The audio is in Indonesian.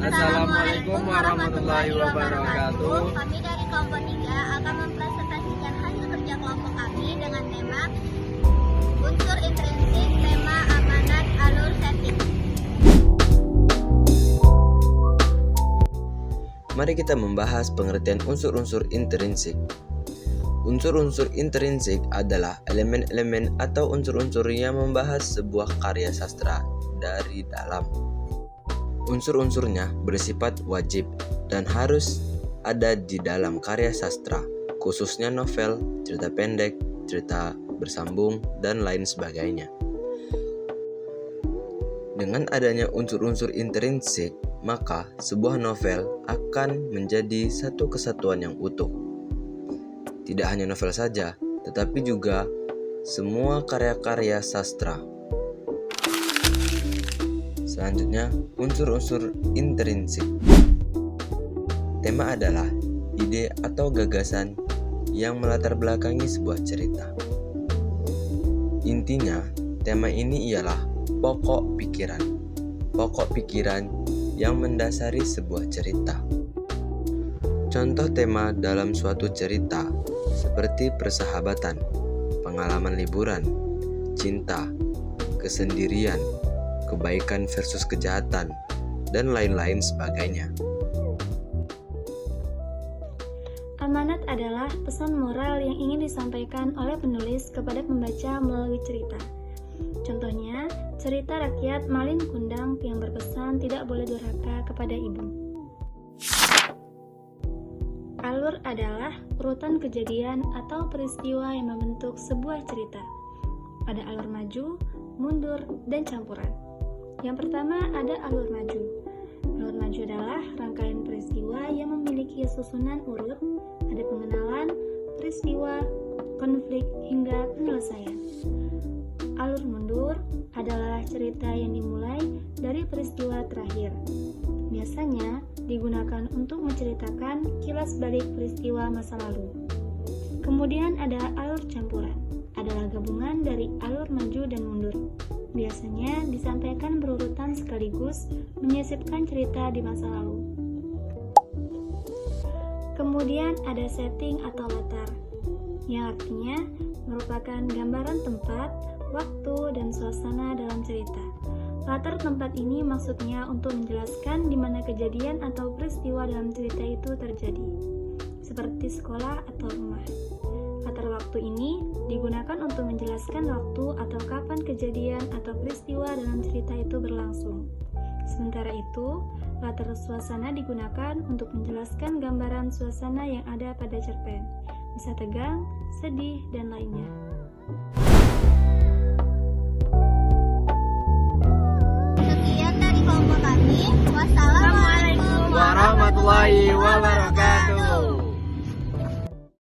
Assalamualaikum warahmatullahi wabarakatuh. Kami dari kelompok 3 akan mempresentasikan hasil kerja kelompok kami dengan tema unsur intrinsik, tema amanat, alur setting. Mari kita membahas pengertian unsur-unsur intrinsik. Unsur-unsur intrinsik adalah elemen-elemen atau unsur-unsur yang membahas sebuah karya sastra dari dalam. Unsur-unsurnya bersifat wajib dan harus ada di dalam karya sastra, khususnya novel, cerita pendek, cerita bersambung, dan lain sebagainya. Dengan adanya unsur-unsur intrinsik, maka sebuah novel akan menjadi satu kesatuan yang utuh. Tidak hanya novel saja, tetapi juga semua karya-karya sastra. Selanjutnya, unsur-unsur intrinsik. Tema adalah ide atau gagasan yang melatar belakangi sebuah cerita. Intinya, tema ini ialah pokok pikiran yang mendasari sebuah cerita. Contoh tema dalam suatu cerita seperti persahabatan, pengalaman liburan, cinta, kesendirian, kebaikan versus kejahatan, dan lain-lain sebagainya. Amanat adalah pesan moral yang ingin disampaikan oleh penulis kepada pembaca melalui cerita. Contohnya, cerita rakyat Malin Kundang yang berpesan tidak boleh durhaka kepada ibu. Alur adalah urutan kejadian atau peristiwa yang membentuk sebuah cerita. Ada alur maju, mundur, dan campuran. Yang pertama ada alur maju. Alur maju adalah rangkaian peristiwa yang memiliki susunan urut, ada pengenalan, peristiwa, konflik, hingga penyelesaian. Alur mundur adalah cerita yang dimulai dari peristiwa terakhir. Biasanya digunakan untuk menceritakan kilas balik peristiwa masa lalu. Kemudian ada alur campuran, adalah gabungan dari alur maju dan mundur. Biasanya disampaikan berurutan sekaligus menyisipkan cerita di masa lalu. Kemudian ada setting atau latar, yang artinya merupakan gambaran tempat, waktu, dan suasana dalam cerita. Latar tempat ini maksudnya untuk menjelaskan di mana kejadian atau peristiwa dalam cerita itu terjadi, seperti sekolah atau rumah. Latar waktu ini digunakan untuk menjelaskan waktu atau kapan kejadian atau peristiwa dalam cerita itu berlangsung. Sementara itu, latar suasana digunakan untuk menjelaskan gambaran suasana yang ada pada cerpen, bisa tegang, sedih, dan lainnya. Sekian dari kelompok kami. Wassalamualaikum Warahmatullahi wabarakatuh.